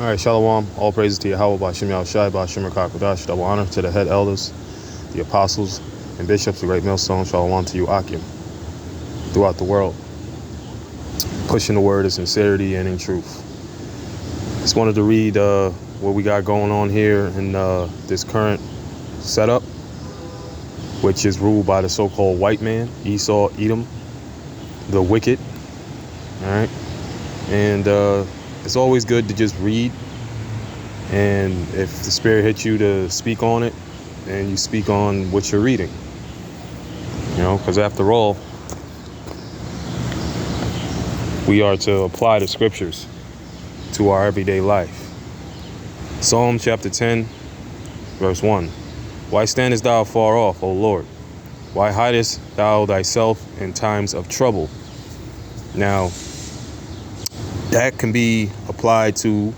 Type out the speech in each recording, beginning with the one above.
All right, Shalom. All praises to Yahweh, Ba'Shem Yahushai, Ba'Shem Rakakwadash. Double honor to the head elders, the apostles, and bishops, the great millstone. Shalom to you, Akim, throughout the world, pushing the word of sincerity and in truth. Just wanted to read what we got going on here in this current setup, which is ruled by the so-called white man, Esau, Edom, the wicked. All right, and it's always good to just read, and if the spirit hits you to speak on it, and you speak on what you're reading, because after all, we are to apply the scriptures to our everyday life. Psalm chapter 10, verse 1. Why standest thou far off, O Lord? Why hidest thou thyself in times of trouble? Now, that can be applied to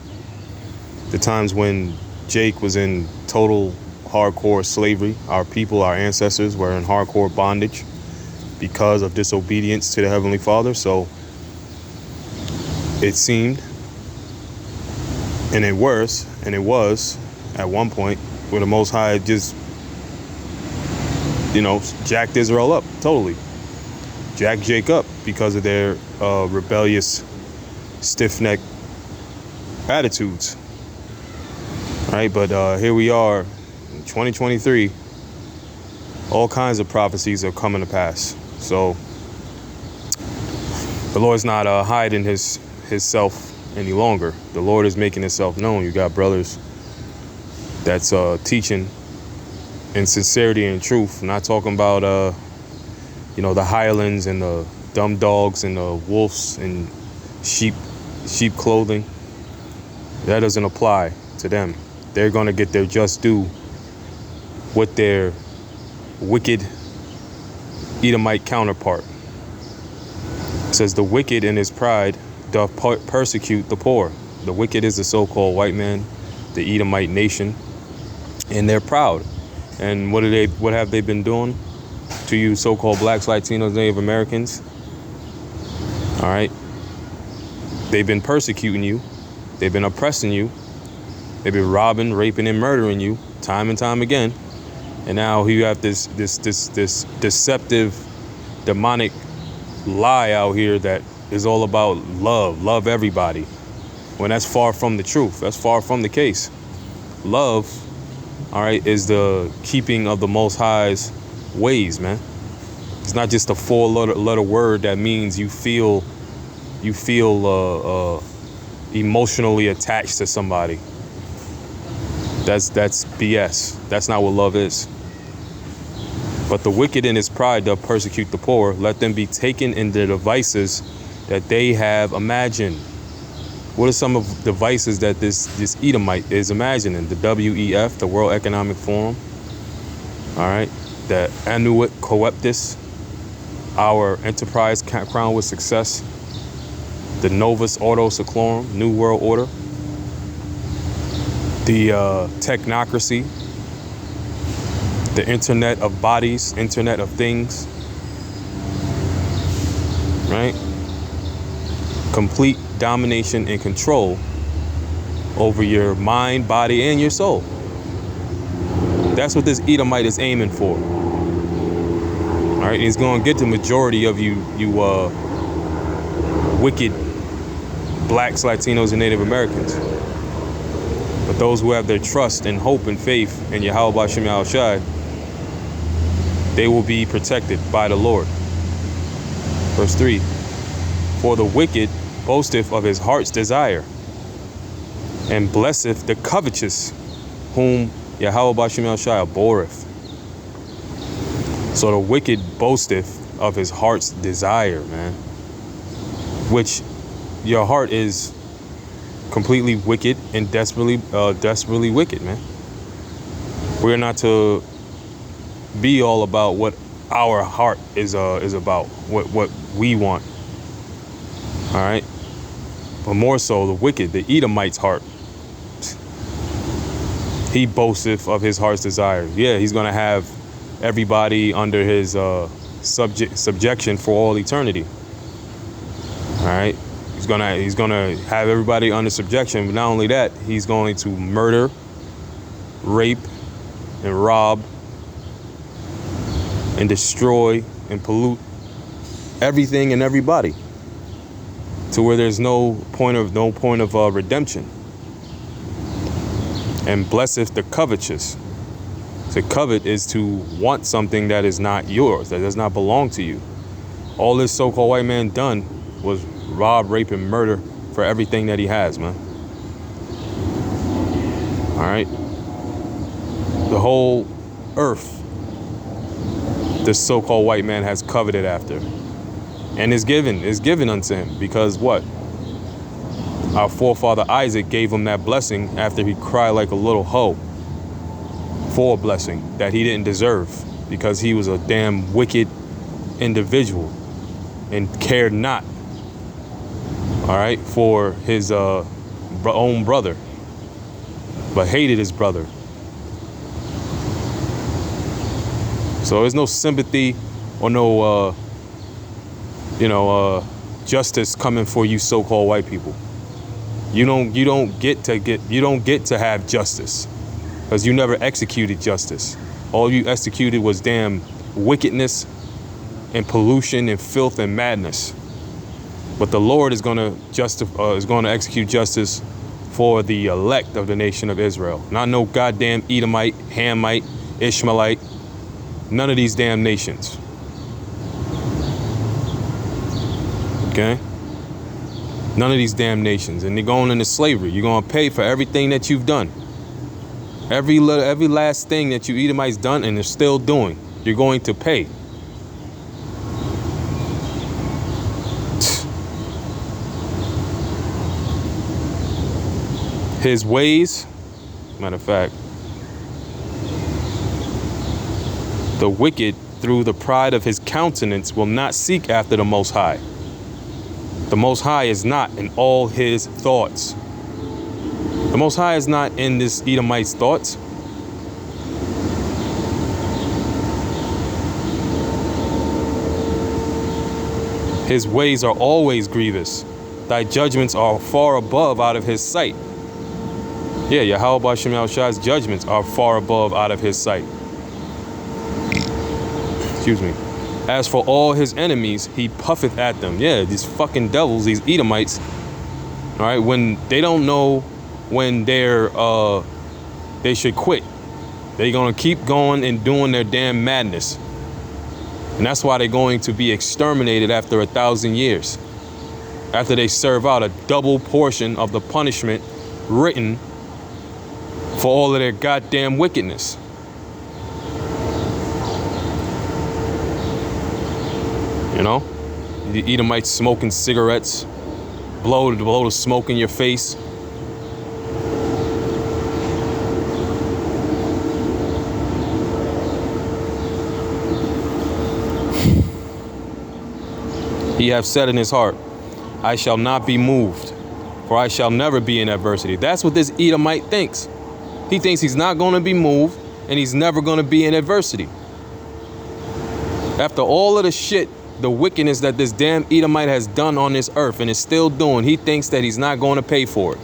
the times when Jake was in total hardcore slavery. Our people, our ancestors, were in hardcore bondage because of disobedience to the Heavenly Father. So it seemed, and it was at one point where the Most High just, jacked Israel up totally. Jacked Jake up because of their rebellious, stiff-necked attitudes. Right, but here we are in 2023. All kinds of prophecies are coming to pass. So the Lord's not hiding his self any longer. The Lord is making himself known. You got brothers that's teaching in sincerity and truth. I'm not talking about the hirelings and the dumb dogs and the wolves and sheep clothing. That doesn't apply to them. They're going to get their just due with their wicked Edomite counterpart. It says, the wicked in his pride doth persecute the poor. The wicked is the so-called white man, the Edomite nation, and they're proud. And what have they been doing to you so-called blacks, Latinos, Native Americans? All right. They've been persecuting you. They've been oppressing you. They've been robbing, raping, and murdering you time and time again. And now you have this deceptive, demonic lie out here that is all about love everybody. When that's far from the truth. That's far from the case. Love, all right, is the keeping of the Most High's ways, man. It's not just a four-letter word that means you feel emotionally attached to somebody. That's BS. That's not what love is. But the wicked in his pride doth persecute the poor. Let them be taken in the devices that they have imagined. What are some of the devices that this Edomite is imagining? The WEF, the World Economic Forum. All right. The Annuit Coeptus, our enterprise crowned with success. The Novus Ordo Seclorum, New World Order. The technocracy. The Internet of Bodies, Internet of Things. Right? Complete domination and control over your mind, body, and your soul. That's what this Edomite is aiming for. All right, he's going to get the majority of you wicked blacks, Latinos, and Native Americans. But those who have their trust and hope and faith in Yahweh Ba'Shem Yahushai, they will be protected by the Lord. Verse 3. For the wicked boasteth of his heart's desire, and blesseth the covetous, whom Yahweh Ba'Shem Yahushai abhorreth. So the wicked boasteth of his heart's desire, man. Which your heart is completely wicked and desperately wicked, man. We're not to be all about what our heart is about, what we want. All right. But more so the wicked, the Edomite's heart. He boasteth of his heart's desire. Yeah, he's going to have everybody under his subjection for all eternity. All right. He's gonna have everybody under subjection. But not only that, he's going to murder, rape, and rob, and destroy and pollute everything and everybody, to where there's no point of redemption. And blesseth the covetous. To covet is to want something that is not yours, that does not belong to you. All this so-called white man done was rob, rape, and murder for everything that he has, man. All right. The whole earth, this so-called white man has coveted after, and is given unto him, because what? Our forefather Isaac gave him that blessing after he cried like a little hoe for a blessing that he didn't deserve, because he was a damn wicked individual and cared not, all right, for his own brother, but hated his brother. So there's no sympathy or no justice coming for you so-called white people. You don't get to have justice, because you never executed justice. All you executed was damn wickedness and pollution and filth and madness. But the Lord is going to execute justice for the elect of the nation of Israel. Not no goddamn Edomite, Hamite, Ishmaelite, none of these damn nations. Okay? None of these damn nations. And they're going into slavery. You're going to pay for everything that you've done. Every last thing that you Edomites done and they're still doing, you're going to pay. His ways, matter of fact, the wicked through the pride of his countenance will not seek after the Most High. The Most High is not in all his thoughts. The Most High is not in this Edomite's thoughts. His ways are always grievous. Thy judgments are far above out of his sight. Yeah, Yahweh Shem Shai's judgments are far above out of his sight. Excuse me. As for all his enemies, he puffeth at them. Yeah, these fucking devils, these Edomites. All right, when they don't know when they should quit. They're gonna keep going and doing their damn madness. And that's why they're going to be exterminated after 1,000 years. After they serve out a double portion of the punishment written for all of their goddamn wickedness. You know, the Edomites smoking cigarettes, blow the smoke in your face. He hath said in his heart, I shall not be moved, for I shall never be in adversity. That's what this Edomite thinks. He thinks he's not going to be moved and he's never going to be in adversity. After all of the shit, the wickedness that this damn Edomite has done on this earth and is still doing, he thinks that he's not going to pay for it.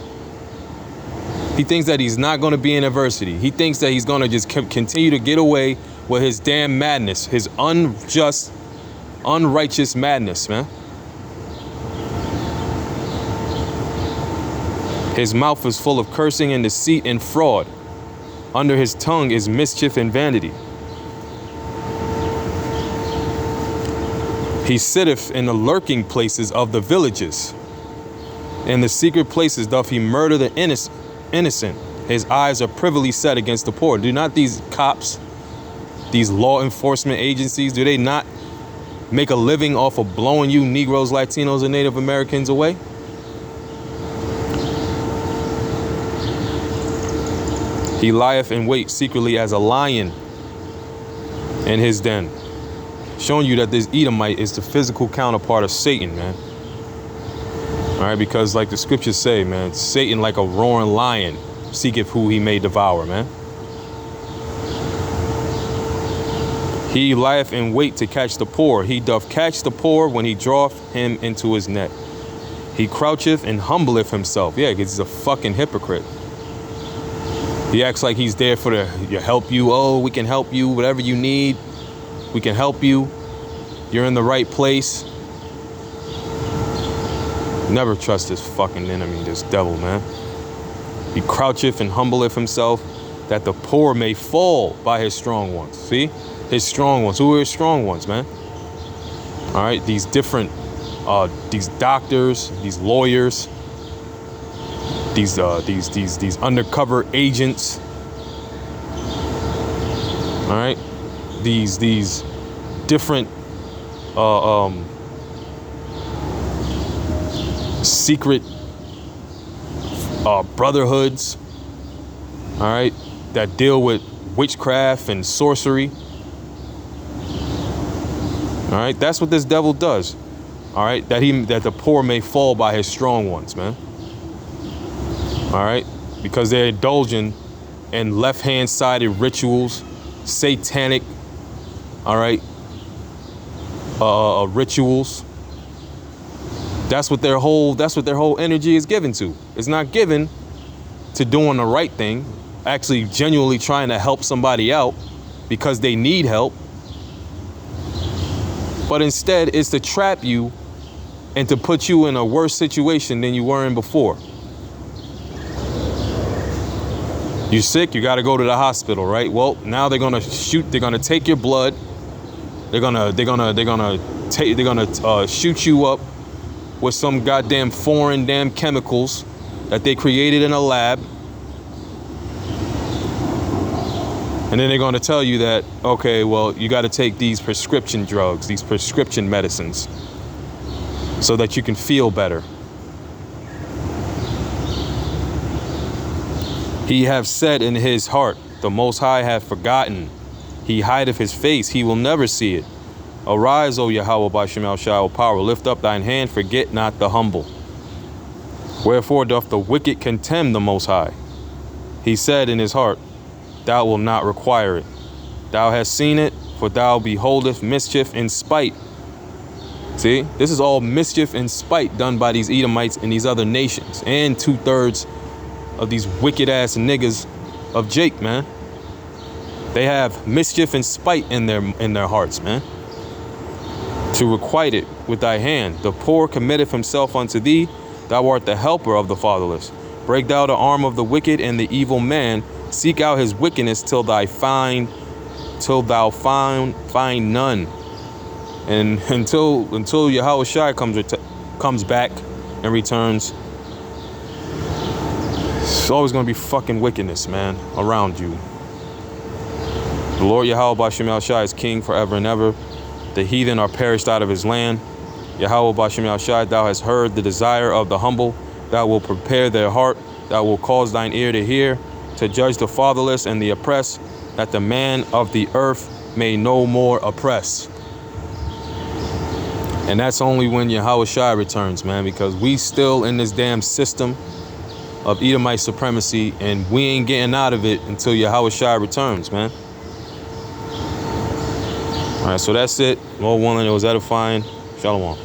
He thinks that he's not going to be in adversity. He thinks that he's going to just continue to get away with his damn madness, his unjust, unrighteous madness, man. His mouth is full of cursing and deceit and fraud. Under his tongue is mischief and vanity. He sitteth in the lurking places of the villages. In the secret places doth he murder the innocent. His eyes are privily set against the poor. Do not these cops, these law enforcement agencies, do they not make a living off of blowing you Negroes, Latinos, and Native Americans away? He lieth in wait secretly as a lion in his den. Showing you that this Edomite is the physical counterpart of Satan, man. All right, because like the scriptures say, man, Satan like a roaring lion seeketh who he may devour, man. He lieth in wait to catch the poor. He doth catch the poor when he draweth him into his net. He croucheth and humbleth himself. Yeah, because he's a fucking hypocrite. He acts like he's there for to help you. Oh, we can help you. Whatever you need, we can help you. You're in the right place. Never trust this fucking enemy, this devil, man. He croucheth and humbleth himself, that the poor may fall by his strong ones. See? His strong ones. Who are his strong ones, man? All right, these different, these doctors, these lawyers, these undercover agents. All right, these different secret brotherhoods. All right, that deal with witchcraft and sorcery. All right, that's what this devil does. All right, that the poor may fall by his strong ones, man. All right, because they're indulging in left-hand sided rituals, satanic, all right, rituals. That's what their whole energy is given to. It's not given to doing the right thing, actually genuinely trying to help somebody out because they need help. But instead, it's to trap you and to put you in a worse situation than you were in before. You're sick, you got to go to the hospital, right? Well, now they're gonna take your blood. They're gonna shoot you up with some goddamn foreign damn chemicals that they created in a lab. And then they're going to tell you that, okay, well, you got to take these prescription drugs, these prescription medicines, so that you can feel better. He hath said in his heart, the Most High hath forgotten. He hideth his face, he will never see it. Arise, O Yahweh, by Shemal Shai power. Lift up thine hand, forget not the humble. Wherefore doth the wicked contemn the Most High? He said in his heart, thou wilt not require it. Thou hast seen it, for thou beholdest mischief and spite. See, this is all mischief and spite done by these Edomites and these other nations, and 2/3 of these wicked ass niggas of Jake, man. They have mischief and spite in their hearts, man. To requite it with thy hand. The poor committeth himself unto thee. Thou art the helper of the fatherless. Break thou the arm of the wicked and the evil man. Seek out his wickedness till thou find none. And until Yahweh Shai comes back and returns, it's always gonna be fucking wickedness, man, around you. The Lord Yahweh Bashem El Shai is king forever and ever. The heathen are perished out of his land. Yahweh Bashem El Shai, thou hast heard the desire of the humble. Thou wilt prepare their heart. Thou wilt cause thine ear to hear, to judge the fatherless and the oppressed, that the man of the earth may no more oppress. And that's only when Yahweh Shai returns, man, because we still in this damn system of Edomite supremacy, and we ain't getting out of it until Yahweh Shai returns, man. All right, so that's it. Lord willing, it was edifying. Shalom.